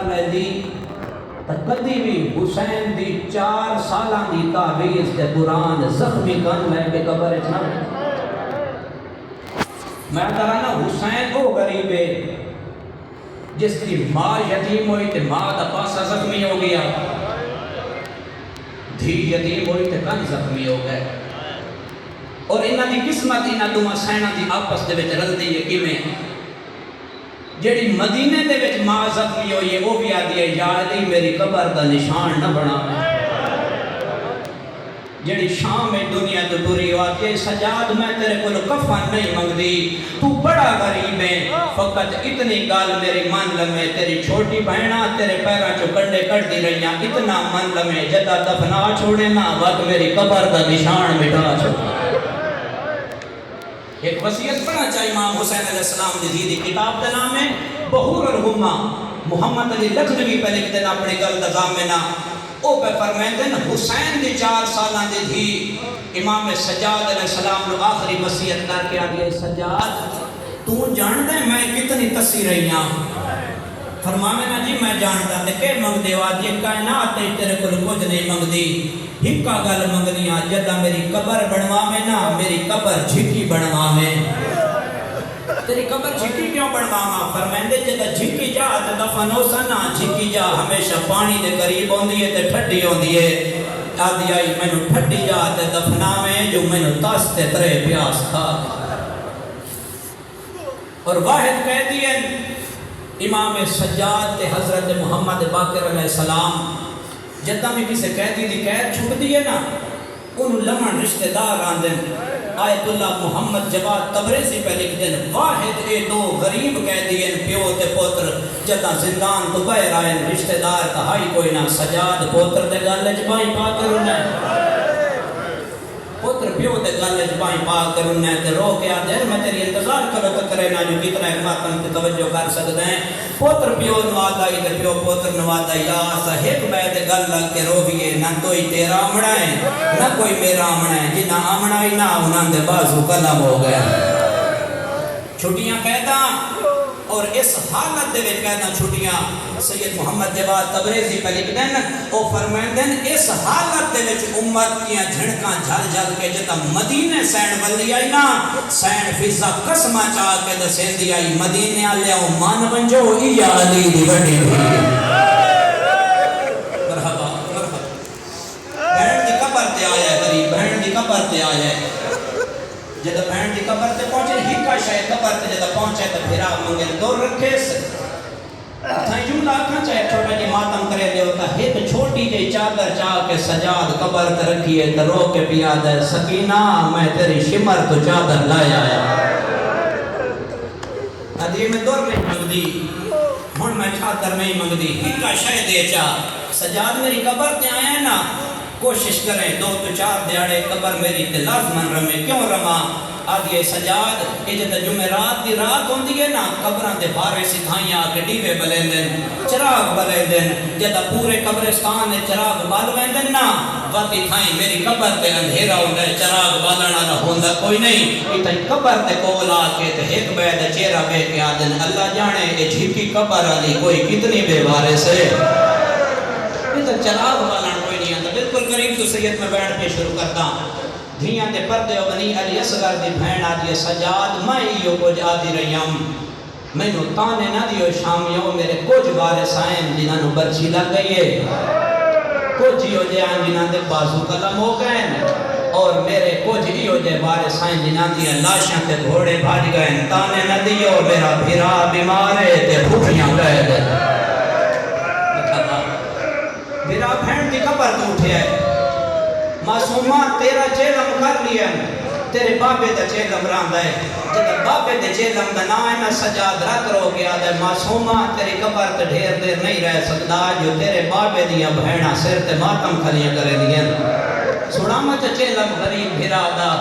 لے دی کدی بھی حسین دی 4 سالاں دی تعویذ تے قرآن زخمی کن لے کے قبر نہ میں کہنا حسین وہ غریب ہے جس کی ماں یتیم ہوئی تے ماں دا پاسا زخمی ہو گیا، دھی یتیم ہوئی تے کن زخمی ہو گئے، اور انہاں دی قسمت انہاں دوواں سیناں دی آپس دے وچ رلدی ہے کیویں جیڑی مدینے دے وچ ماں زخمی ہوئی ہے وہ بھی آدھی ہے یا علی میری قبر دا نشان نہ بنا، جیڑی شام میں دنیا تو ٹری ہوا کہ سجاد میں تیرے کو کفن نہیں منگدی، تو بڑا غریب ہے، فقط اتنی گال میری من لمے، تیری چھوٹی بہنہ تیرے پیرا چو کنڈے کٹ دی رہیاں، اتنا من لمے جدا دفنا چھوڑے نا وقت میری قبر دا نشان مٹا چھوڑے۔ ایک وصیت پڑھنا چاہیے امام حسین علیہ السلام دی دی کتاب دا نام ہے بحور الہمہ، محمد علی لکھنوی پہ لکھتے ہیں اپنے گل دا ضامنہ، او پہ فرمائیں دن حسین دی 4 سالاں دی تھی، امام سجاد علیہ السلام نے آخری وصیت کر کے آگیا سجاد تو جان دے میں کتنی تسی رہی ہوں، فرمائیں نا جی میں جانتا تے کہ منگ دے وادی کائنات تیرے کو کچھ نہیں منگ دی، ہکا گل منگنی آ جدہ میری قبر بنوا میں نا میری قبر جھکی بنوا میں، تیری قبر جھکی کیوں بنواما؟ فرمائیں دے جدہ جھکی جا تے دفن ہو سنا، جھکی جا ہمیشہ پانی دے قریب ہوندی ہے تے ٹھڈی ہوندی ہے، آدھی آئی میں نو ٹھڈی جا تے دفنا میں جو میں نو تاس تے ترے پیاس تھا، اور واحد کہہ دیئے امام سجاد تے حضرت محمد باقر علیہ السلام جدہ میں کسی قیدی دی قید چھوٹ دیئے نا انہوں لمن رشتہ دار آندن، آیت اللہ محمد جواد تبریزی پہ لکھ دیں واحد اے 2 غریب قیدی ہیں پیو تے پوتر جدہ زندان تو باہر آئے رشتہ دار کہائی کوئی نہ سجاد پوتر تے گل جبائی پا کر انہیں پوتر پیو تے گل جبائی پا کر انہیں تے رو کے آدھے میں تیری انتظار کرو تو کرے نہ جو کتنا ایک ماتم تے توجہ کر سکتے ہیں، پوتر پیو نوادائی تے پیو پوتر نوادائی یا صحیح بیت گل لگ کے رو بھی ہے نہ کوئی تیرا آمنا ہے نہ کوئی میرا آمنا ہے، جنہ آمنا ہی نہ انہاں دے بازو قلم ہو گیا، چھٹیاں پیدا اور اس حالت دے وچ پیدا چھٹیاں سید محمد جواد تبریزی پہ لکھ دیں او فرمائیں دیں اس حالت دے وچ امت کیاں جھڑکاں جھل جھل کے جتا مدینے سین بلدی آئی نا سین فضا قسمہ چاہ کے دسین دی آئی مدینے آلیا مان بنجو ایا علی دی وڈی مرحبا مرحبا بہن دی قبر تے آیا ہے غریب بہن دی قبر تے آیا ہے جدہ بہن دی قبر تے پہنچے ہکا شاید قبر تے جدہ پہنچے تو پھرا منگل دور رکھے سے تھا جملہ آکھاں چاہے چھوٹا جی ماتم کرے دے ہوتا ایک چھوٹی جی چادر چاہ کے سجاد قبر تے رکھیے تو رو کے پیا دے سکینہ میں تیری شمر تو چادر لائے آیا ادھی میں دور میں منگ دی ہن میں چادر میں ہی منگ دی ہکا شاید دے چاہ سجاد میری قبر تے آیا ہے نا کوشش کریں 2 تو 4 دیاڑے قبر میری تے لازمن رمے کیوں رما آدھی سجاد یہ جدہ جمعرات دی رات ہوندی ہے نا قبران دے بارے سکھائیاں آکے ڈیوے بلین دن چراغ بلین دن جدہ پورے قبرستان نے چراغ بالوین دن نا واتی تھائیں میری قبر تے اندھیرا ہوندہ ہے چراغ بالنا نہ ہوندہ کوئی نہیں اتنی قبر تے کول آکے تے ایک بید چیرہ بے کے آدن اللہ جانے کہ جھکی قبر علی کوئی کتنی بے بارے سے یہ تو چراغ بالنا کوئی نہیں آتا بالکل قریب تو سید میں بیٹھ کے شروع کرتا ہوں دھیاں تے پردے و بنی علی اصغر دی بہن آدھی سجاد میں ایو کچھ آدھی رہیم میں نو تانے نہ دیو شامیوں میرے کچھ بارے سائن جنہاں نو برچی لگ گئی ہے کچھ ایو جہاں جنہاں دے بازو قلم ہو گئے اور میرے کچھ ایو جے بارے سائن جنہاں دی لاشاں تے گھوڑے بھاج گئے تانے نہ دیو میرا بھیرا بیمارے تے بھوکیاں گئے دے بھیرا بہن دی قبر تو اٹھے ہے معصومہ تیرا چیلم کر لیا تیرے بابے دا چیلم راندہ ہے جب بابے دے چیلم دا نائمہ سجاد رکھ رو گیا دے معصومہ تیری قبر تے ڈھیر دیر نہیں رہ سکتا جو تیرے بابے دیا بہنہ سر تے ماتم کھلیاں کرے دیا سڑامہ چا چیلم غریب بھرا دا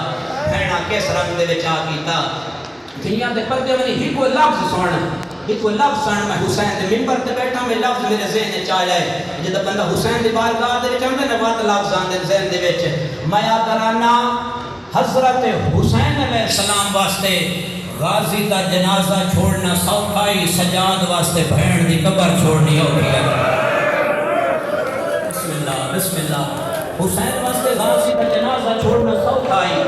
بہنہ کس رنگ دے وچا کیتا دنیا دے پردے والی ہی کوئی لفظ سونا ایک کوئی لفظ سن میں حسین دے ممبر تے بیٹھا میں لفظ میرے ذہن چاہ جائے جدہ بندہ حسین دی بارگاہ دے چاہتے ہیں بات لفظ آندے ذہن دے وچ میں آدرانا حضرت حسین علیہ السلام واسطے غازی دا جنازہ چھوڑنا سوکھائی سجاد واسطے بہن دی قبر چھوڑنی ہو گیا حسین واسطے غازی کا جنازہ چھوڑنا سوکھا ہی،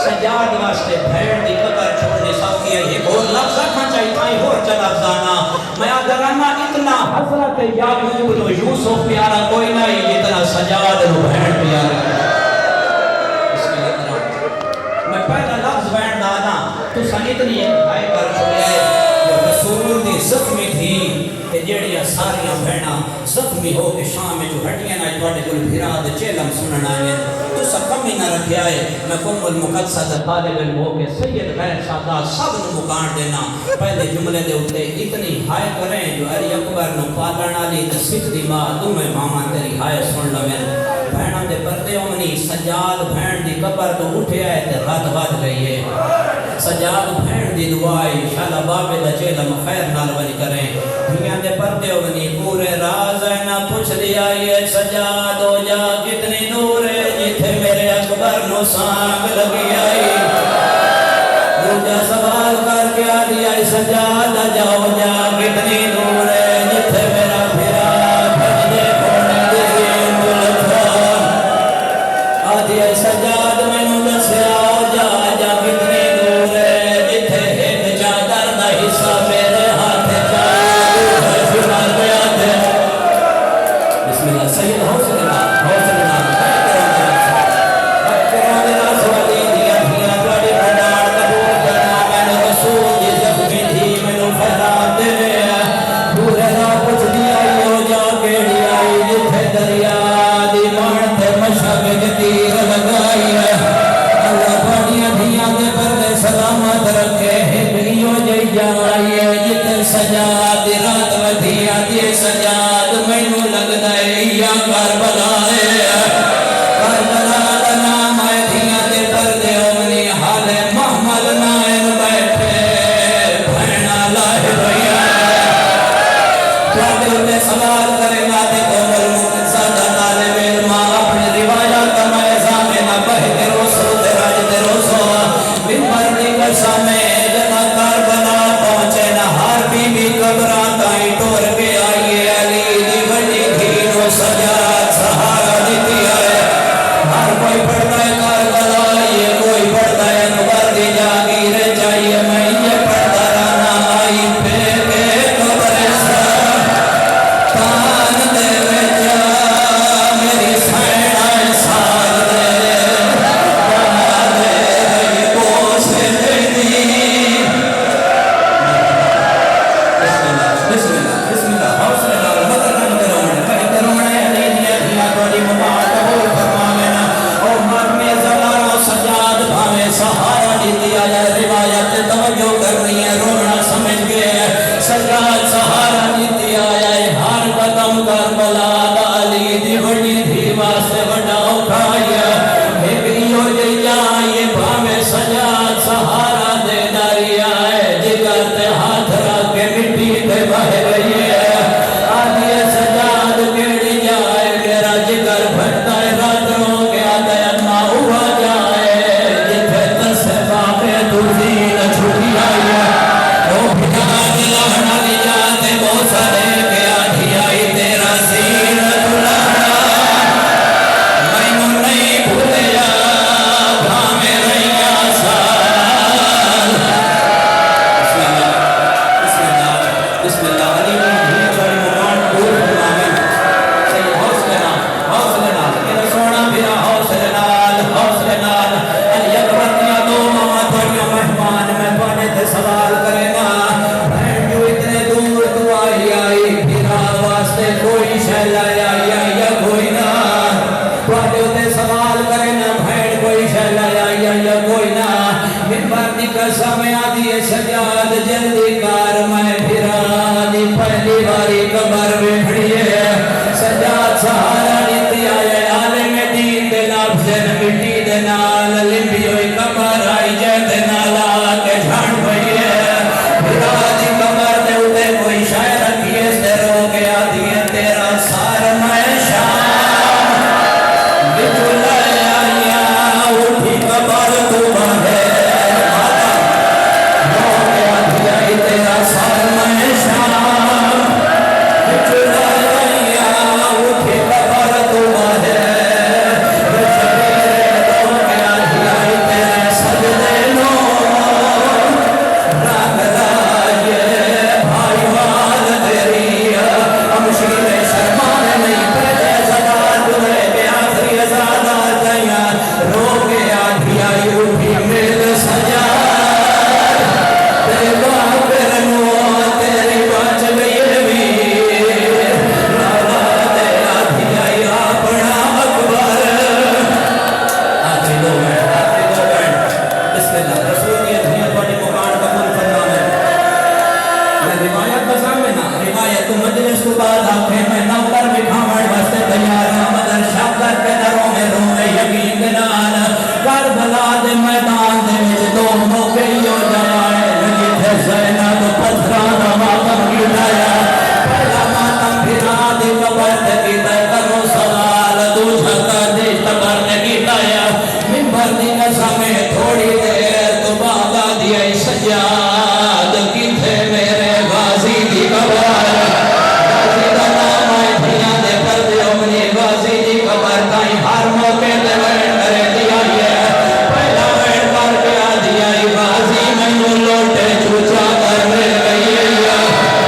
سجاد واسطے بھیڑ دی قبر چھوڑنے سوکھی ہے. یہ بہت لفظ رکھنا چاہیے تھائی اور چلا افزانا. میں آدھرانا اتنا حضرت یعقوب تو یوسف پیارا کوئی نہیں جتنا سجاد رو بھیڑ پیارا. میں پہلا لفظ بین دانا تو سنیتنی ایک بھائی کر چھوڑے جو رسول دی زخمی تھی کہ جیڑیاں ساریاں بہنا زخمی ہو کے شام میں جو ہٹیاں نہ جوڑے کل بھیراد چیلم سنن آئے تو سب کم ہی نہ رکھے آئے. میں کم المقدسہ طالب علم ہو کے سید غیر سادات سب نو مکان دینا. پہلے جملے دے اٹھے اتنی ہائے کریں جو علی اکبر نو پالنا لی تصف دی ماں تمہیں ماما تیری ہائے سن لویں. بہنوں دے پردے امنی سجاد بہن دی قبر تو اٹھے آئے تے رات بات گئی ہے. سجاد بہن دی دعائی انشاءاللہ بابے دا چیلم خیر نال ولی کریں. دنیا دے پردے امنی پورے راز ہے نہ پوچھ دیا یہ سجاد ہو جا کتنی دور ہے جتھے میرے اکبر نو سانگ لگی آئی. روجہ سوال کر کے آ دیا سجاد جاؤ جا کتنی دور ہے جتھے میرا پھرا بھجدے کھوڑے دزین دلتھا. آ دیا سجاد میں نو دسے آؤ جا جا کتنی دور ہے جتھے ایک چادر دا حصہ میرے ہاتھ چاہیے سنال گیا تھے. بسم اللہ سید حوصلہ حوصلہ سجاد رات ودیا دی سجاد مینو لگدا ہے یا کربلا ہے. کربلا دا نام ہے دیا دے پردے امنی حال محمل نائن بیٹھے بھینا لاہ بھیا. جاتے ہوتے سوال کرے ناتے کومل مقصدہ طالب علم اپنی روایات میں زامنہ بہتے روسو تراجتے روسو من مردی قصہ میں جنا کربلا پہنچے نہ ہر بی بی قبران تائیں ٹور کے آئیے علی دی بڑی دھینو سجاد سہارا دیتی ہے. ہر کوئی پڑھتا ہے کربلا یہ کوئی پڑھتا ہے نبر دی جاگیر چاہیے میں یہ پڑھتا رہنا آئی پہ کے قبر سا تان دے وچا میری سینہ سال دے بنا دے رہی بوس دی. بسم اللہ بسم اللہ حوصلہ دار مدد کرتے رونے کہتے رونے علی دیا دیا توڑی مباد قبول فرما لینا. او مرمی زلارو سجاد بھاوے سہارا دی دیا یا روایت توجہ کرنی ہے رونا سمجھ گئے سجاد سہارا دی دیا یا ہر قدم کربلا دا علی دی بڑی دھیما سے بڑا اکھایا بھیگری ہو جائیا یہ بھاوے سجاد سہارا دے داری آئے جگر تے ہاتھ رکھ کے مٹی تے بہ گئی ہے. آدھی سجاد کیڑی جائے میرا جگر بھٹتا ہے رات رو کے آدھے اما ہوا جائے جتھے تسے باقے دوزی نہ چھوٹی آئی ہے. وہ بھٹا دلہنا لی جاتے بہت سارے کے آدھی آئی تیرا سینت لہنا میں نو نہیں بھولیا بھامے رہیا سال. بسم اللہ علی میں بڑی مکان دور فرمائیں. صحیح حوصلہ نال میرا سونا بھیرا حوصلہ نال علی اکبر دیا دو ماما تھوڑیوں مہمان میں پانے تھے سوال کرے نا بہن جو اتنے دور دعائی آئی بھیرا واسطے کوئی شہل آیا یا کوئی نہ تھوڑے ہوتے سوال کرے نا بہن کوئی شہل آیا یا کوئی نہ منبر دی قسم آدھی سجاد جلدی کار میں بھیرا دی پہلی باری قبر بکھڑی ہے. سجاد سہارا دیتی آئے عالم دین دے نافذن مٹی دے نال لمبی ہوئی قبر آئی جے دے نالا کے جھاڑ بھئی ہے. بھیرا دی قبر دے اٹھے کوئی شاعر رکھیے سے رو کے آدھی ہے تیرا سار میں شام بجھل آیا اٹھی قبر تو بھے تیرا سار میں شام بجھل آیا اٹھی قبر اس کو بعد آنکھیں میں نوکر بکھاوڑ واسطے تیار ہوں مگر شکر کے دروں میں رونے یقین کے نال کربلا دے میدان دے وچ دو موقع ہو جائے جتھے زینب پتھراں دا ماتم گرایا پہلا ماتم پھرا دی قبر تے کیتا کرو سوال دوجا کدی قبر نے کیتا منبر دی قسم تھوڑی دیر تو بعد آدی اے سجاد کیتھے میرے غازی دی قبر غازی دا نام آئے دھیاں دے پردے امنی غازی دی قبر تائیں ہر موقع دے وین کرے دیا پہلا وین کر کے آدی آئی غازی میں لوٹے چوچا کر لے گئی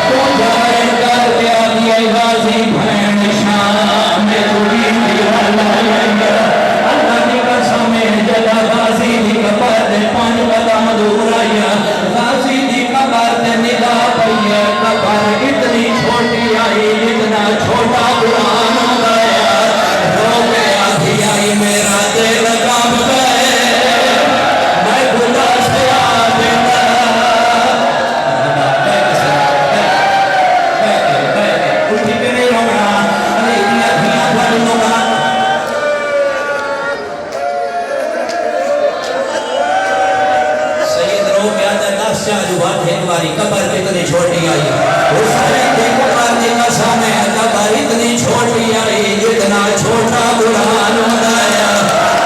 دوجا وین کر کے آدی آئی غازی بھین شام میں توڑی دیوال آئی اللہ کی قسم جلا غازی دی قبر دے 5 قدم دور آئی غازی دی قبر دے نگاہ پئی قبر اتنی چھوٹی آئی اتنا چھوٹا قرآن گیا رو کے آدھی آئی میرا دل کام گئے میں خدا سے آدھتا اٹھی کے نہیں رونا علی دیا دھیاں بڑھ لوگا ایک باری قبر کتنی چھوٹی آئی حسین کی قبر دی قسم ہے قبر اتنی چھوٹی آئی جتنا چھوٹا قرآن ہوتا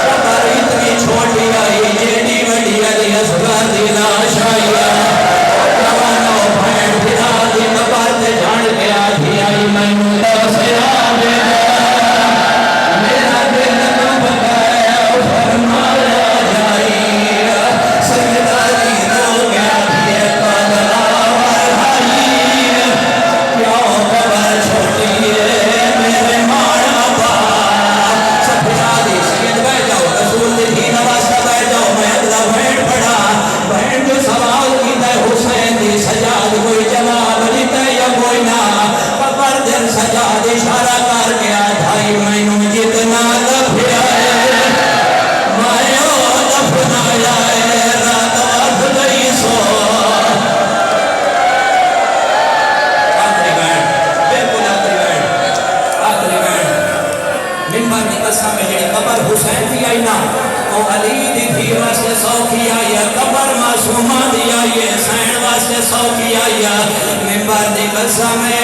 قبر اتنی چھوٹی آئی جیڑی وڈی علی اصغر دی لاش آئی جوانو بھین پھرا دی قبر تے جان کے آدھی آئی مینوں سے آوے میرا دل کب گیا فرمایا جائی سیدہ دی رو گیا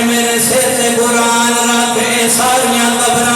میرے سر سے قرآن رکھے ساریاں قبراں